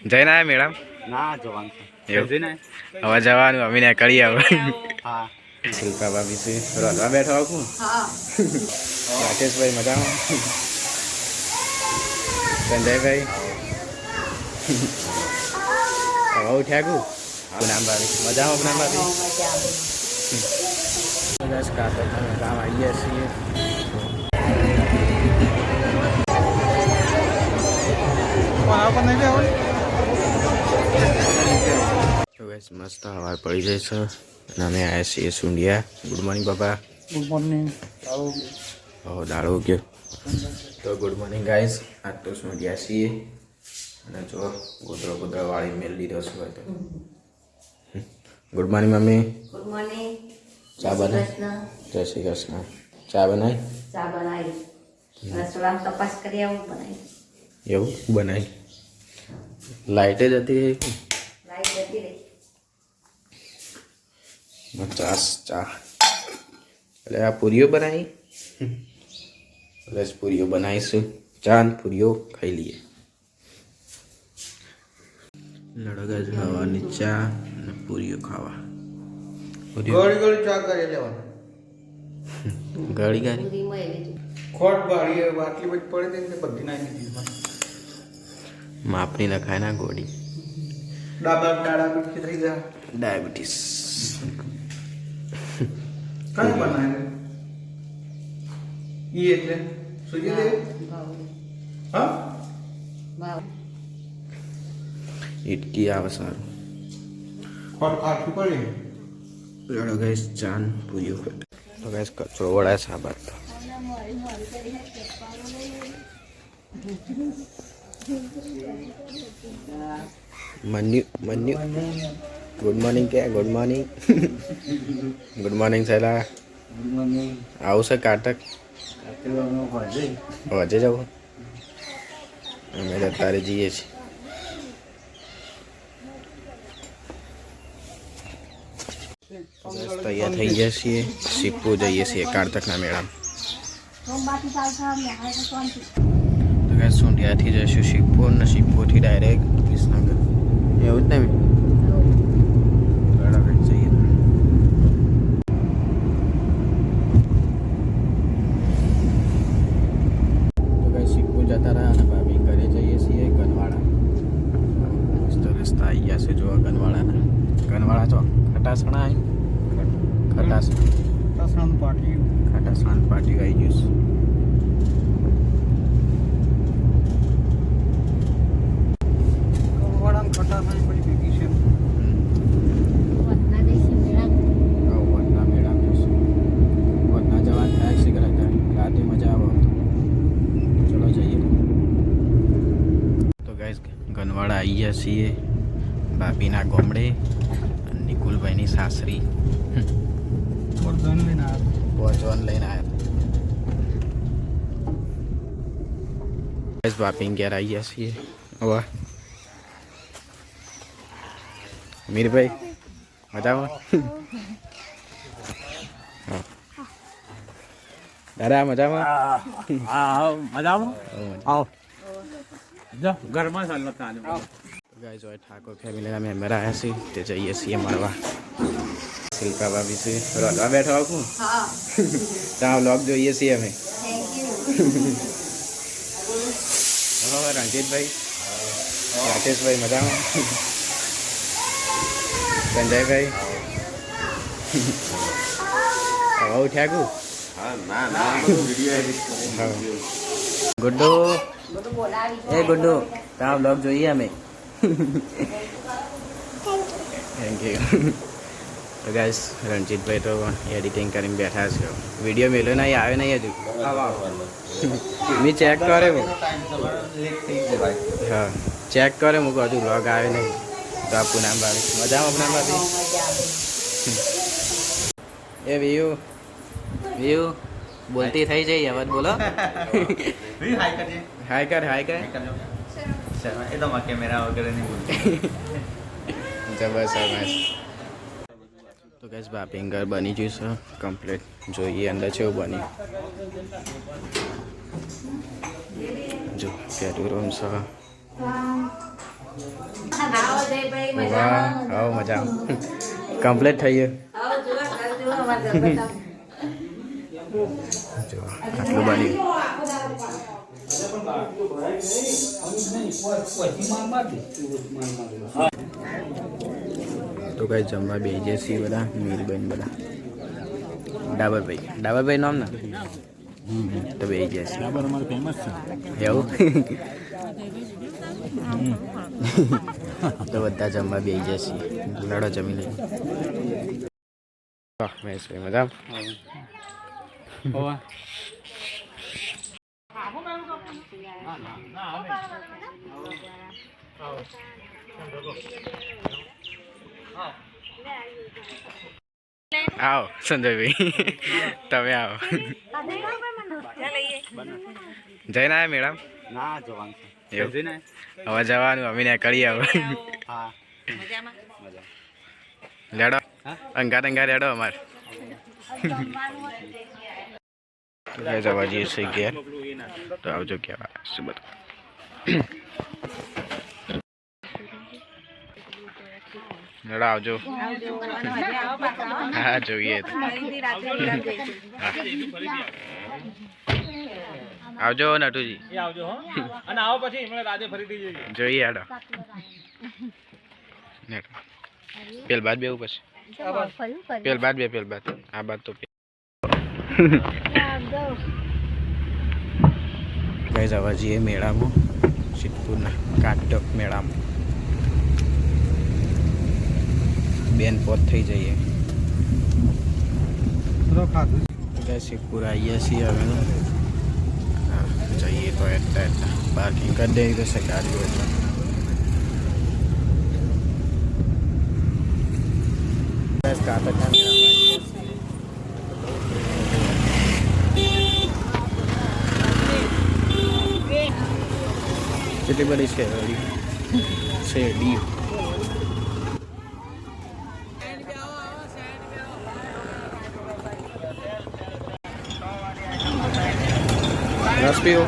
જઈને આવ્યા મેડમ? ના જવાનું છે. હવે જવાનું અમે ને કરી આવે. હા શિલ્પા ભાભી છે રડવા બેઠો આવું. રાકેશભાઈ મજામાં? સંજયભાઈ હવે ઉઠ્યા કુ? નામ ભાભી મજામાં? નામ ભાભી બસ કાતરના કામ આવી ગયા છીએ. મસ્ત હવા પડી જાય છે અને અમે આવ્યા છીએ સુંડિયા. ગુડ મોર્નિંગ પપ્પા. Good morning. હો દાડો ગયો તો ગુડ મોર્નિંગ ગાઈસ. આજ તો સુંડિયા છીએ અને જો ગોદરો વાળી મેળ લીધો છે. હોય તો good morning mummy. Good morning. ચા બનાવી? જય શ્રી કૃષ્ણ. ચા બનાવી? ચા બનાવી. રસોડામાં તપાસ કરી આવું બનાવી. એવું બનાવી? લાઇટ જ હતી? લાઈટ જતી રહી. ચા એટલે આ પૂરીઓ બનાવી? એટલે પૂરીઓ બનાવીશું. ચા ને પૂરીઓ ખાઈ લઈએ. લડગા ખાવાની ચા અને પૂરીઓ ખાવા. ગળી ચા કરી લેવાનું. ગાડી ગાડી પૂરીમાં એવી જ. ખોટ બાળી આટલી બધી પડી હતી બધી નાખી દીધી. માપની લખાય ના ગોળી. ડાયાબિટીસ થઈ જાય. ડાયાબિટીસ કઈ બનાવે ઈ એટલે સુજી દે. હા ભાવ ઇટકી આવે સારું. ખોટ આટલી પડી. લડો ગેસ ચાન પૂરીઓ તો ગેસ કચરો વડા સાબાત મન્યુ. ગુડ મોર્નિંગ કે? Good morning. ગુડ મોર્નિંગ સહેલા. આવશે કાટક? હોજે જવું? અમે અત્યારે જઈએ છીએ. તૈયાર થઈ ગયા છીએ. સિપ્પો જઈએ છીએ કારતકના મેળામાં. સુંડિયાથી જઈશું સિપ્પો અને સિપ્પોથી ડાયરેક્ટ વિસનગર. એવું જ ને? બરાબર જઈએ. તો કઈ સિપ્પો જતા રહ્યા અને ભાભી ઘરે જઈએ છીએ ગનવાડા. મસ્ત રસ્તા આવી ગયા છે જોવા ગનવાડાના. ગનવાડા ચોક ખટાસણા આવી. ખટાસણ પાટી આવી ગયું છે. ગનવાડા આવી ગયા છીએ ભાભીના ગામડે. નિકુલભાઈની સાસરી પહોંચવાનું લઈને આવ્યા. ભાભી ઘેર આવી ગયા છીએ. હવે મીરભાઈ મજામાં? દાદા મજામાં? મજામાં આવો ઘરમાં ગાઈસ હોય ઠાકોર ફેમિલીના મેમ્બર આવ્યા છીએ તે જઈએ છીએ મળવા. શિલ્પા ભાભી છે રડવા બેઠો આવું. ત્યાં વ્લોગ જોઈએ છીએ અમે. હવે રણજીતભાઈ રાકેશભાઈ મજામાં? સંજયભાઈ હવે ઉઠ્યા કુ? ગુડ્ડુ એ ગુડ્ડુ ત્યાં વ્લોગ જોઈએ અમે. Thank you. તો ગાઈસ રણજીતભાઈ તો એડિટિંગ કરીને બેઠા છે. વિડીયો મેળ્યો નહીં, આવે નહીં હજુ. મેં ચેક કરે હા ચેક કરે મૂકો હજુ વ્લોગ આવે નહીં. તો આ પૂનમ ભાભી મજામાં? પૂનમ ભાભી એ વ્યુ બોલતી થઈ જઈ હવે બોલો. હાય કર એ તો કેમેરા વગેરે નહીં બોલતી. જબરજસ્ત. તો ગેસ ભાભી ઘર બની ગયું છે કમ્પ્લીટ. જોઈએ અંદર છે એવું બની. જો પેટું રૂમ છે. જયભાઈ વાહ મજામાં? આવો મજા કમ્પ્લીટ થઈ ગયું આવો જુઓ, ઘર જુઓ, અમારા ઘર બતાવો. જો આટલું બન્યું તો કઈ જમવા બે જે છીએ બધા મીરબેન બધા ડાબરભાઈ નામ ને તો બે જે છીએ એવું તો બધા જમવા બે જે છીએ લડો જમી લઈએ મજા આવો સંજયભાઈ તમે આવો જઈને આવ્યા મેડમ ના જવાનું એવું હવે જવાનું અમે કરી આવો હા લેડો અંગાર લેડો અમારે જવા જઈએ છીએ ઘેર તો આવજો કહેવા શું બધું લેડો આવજો હા જોઈએ તો આવજો નટુજી આવજો હો અને આવો પછી મને રાતે ફરીથી જોઈએ હેડો પેલ બાદ બેવું પછી પેલ બાદ આ બાદ તો ગઈ જવા જઈએ મેળામાં સિદ્ધપુરના કાટક મેળામાં બેન પોત થઈ જઈએ સિદ્ધપુર આવીએ છીએ હવે જઈએ તો એટલા પાર્કિંગ કરી દઈએ તો ગાડીઓ એટલે કાટકના કેટલી બધી છે શેરડી રસ પીવો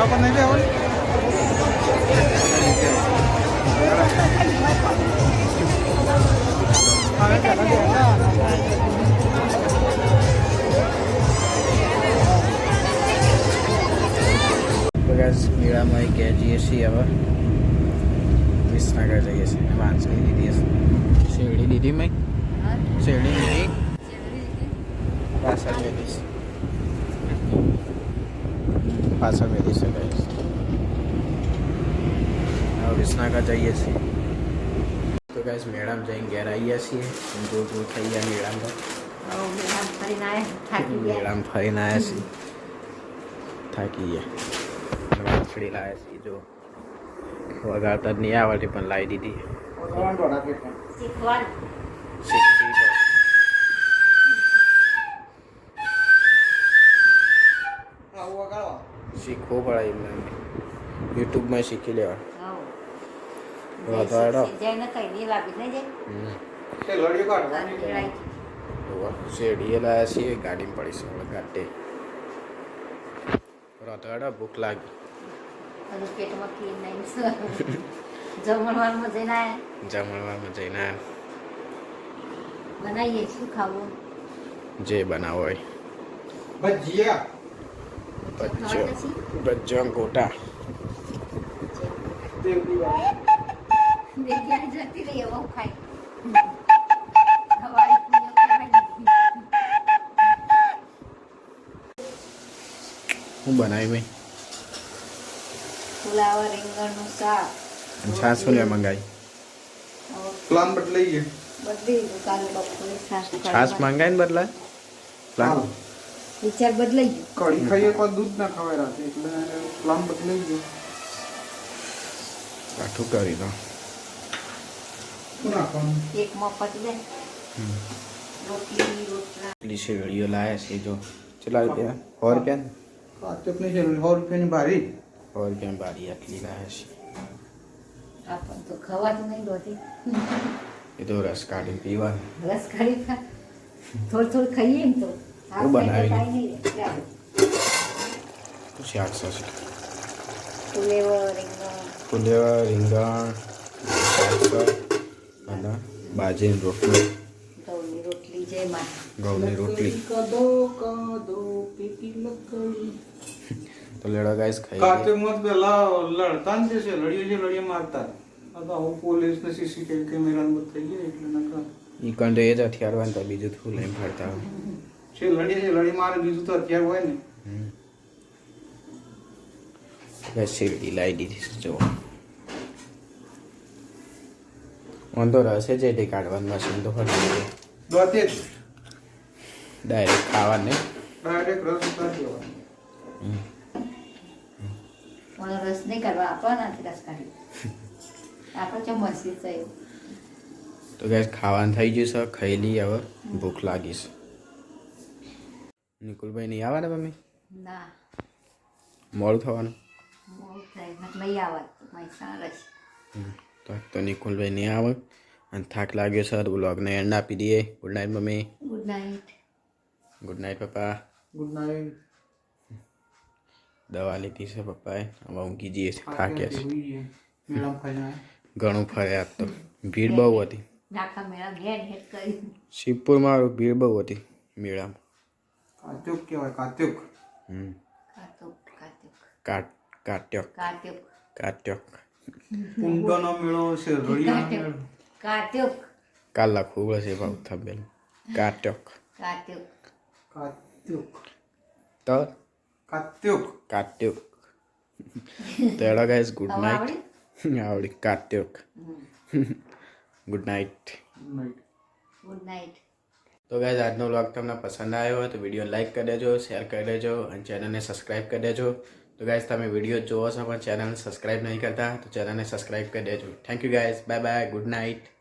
પણ નહીં બેહો મેળામાં કે જઈએ છીએ હવે વિસનગર જઈએ છીએ વાંસળી લીધી શેરડી દીધી મેં શેરડી લીધી પાછળ મેળીશ હવે વિસનગર જઈએ છીએ તો ગાઈસ મેળામાં જઈને ઘેર આવીએ છીએ ગોળ થઈ ગયા મેળામાં મેળામાં ફરીને આવ્યા, થાકી ગયા. મેળામાં ફરીને આવ્યા છીએ થાકી ગયા ખીચડી લાવે છે જો વગાડતા જ નહીં આવડતી પણ લાવી દીધી શીખવાનું શીખવી તો. શીખવું પડે એમને યુટ્યુબમાં શીખી લેવા જાય ને કઈ નહીં લાગી નહીં જાય શેરડીએ લાવ્યા છીએ ગાડીમાં પડી છે ગાડે રોતવાડા ભૂખ લાગી અને પેટમાં ખીર નહીં જમણવારમાં જઈને આયા જમણવામાં જઈને બનાવીએ શું ખાવું જે બનાવો હોય ભજીયા ગોટા જગ્યાએ જતી રહી એવું ખાય હવારી પૂજા કરાવી હું બનાવી મેં ફુલાવર રીંગણનું શાક છાસ શું લે મંગાવી પ્લાન બદલાઈ ગયો બધી દુકાને બપોરે છાસ મંગાવી ને બદલાય પ્લાન વિચાર બદલાઈ ગયો કઢી ખાઈએ કોઈ દૂધ ના ખવાય રાતે એટલે પ્લાન બદલાઈ ગયો કાઠું કરી દો શું નાખવાનું એક મફત દે રોટલી રોટલા પેલી શેરડીઓ લાયા છે જો કેટલા રૂપિયા 100 રૂપિયા કાચપની છે 100 રૂપિયાની ભારી 100 રૂપિયા બારી આટલી લાયા છે આપણ તો ખવાતું નહીં રોટી એ તો રસ કાઢીને પીવાનું રસ ખાઈ ખા થોડું ખાઈએ ને તો હું બનાવી કાંઈ નહીં રહે શાક છે ફુલેવર રીંગણ ફુલેવા રીંગણ શાક અને બાજરીની રોટલી ઘઉંની રોટલી છે માં ઘઉંની રોટલી કદો પીકી લકડી તો લેડો ગાઈસ ખાઈ કાચે મત પેલા લડતા ને છે લડીએ મારતા આ તો આવું પોલીસ ને સીસીટીવી કેમેરા ને થઈ ગયા એટલે નકા ઈ કંડે એ જ હથિયાર હોય ને તો બીજું થોડું લઈને ફરતા હોય છે લડી મારે બીજું તો અત્યારે હોય ને બસ શેરડી લાવી દીધી છે જો વાંધો રહેશે જે તે કાઢવાનું મશીન તો ફરી દોતે ડાયરેક્ટ ખાવાનું ડાયરેક્ટ રસ ઉતારી દેવાનો મને રસ નહીં કરવા આપો નથી રસ કાઢી આપણો ચો મસી થયો તો ગાઈસ ખાવાનું થઈ ગયું છે ખાઈ લઈએ હવે ભૂખ લાગી છે નિકુલભાઈ નહીં આવવાના મમ્મી ના મોડું થવાનું મોડું થાય મત લઈ આવત મહેસાણા રસ તો નિકુલભાઈ નહીં આવે અને થાક લાગ્યો સર વ્લોગને એન્ડ આપી દઈએ good night mummy good night good night પપ્પા ગુડ નાઇટ દવા લીધી છે પપ્પાએ હવે ઊંઘી જઈએ છે થાક્યા છે મેડમ ખાઈને ઘણું ફર્યા આજ તો ભીડ બહુ હતી નાખા મેળા ઘેર હેડ કરી શિવપુરમાં ભીડ બહુ હતી મેળામાં કાત્યુક કહેવાય કાત્યુક કાટ્યોક કાત્યુક કાટ્યોક કુંડનો મેળો છે રળિયાનો મેળો કાત્યુક કાલ લખવું પડશે ભાવ થંબેલ કાટ્યોક કાત્યુક કાત્યુક તો કાત્યુક કાટ્યોક તો એડો ગાઈસ ગુડ નાઇટ આવડી કાટ્યોક ગુડ નાઇટ ગુડ નાઇટ તો ગાઈસ આજનો વ્લોગ તમને પસંદ આવ્યો હોય તો વિડીયો લાઈક કરી દેજો શેર કરી દેજો અને ચેનલને સબસ્ક્રાઈબ કરી દેજો તો ગાઈસ તમે વિડીયો જોવો છો પણ ચેનલને સબસ્ક્રાઈબ નહીં કરતા તો ચેનલને સબસ્ક્રાઈબ કરી દેજો thank you guys bye bye good night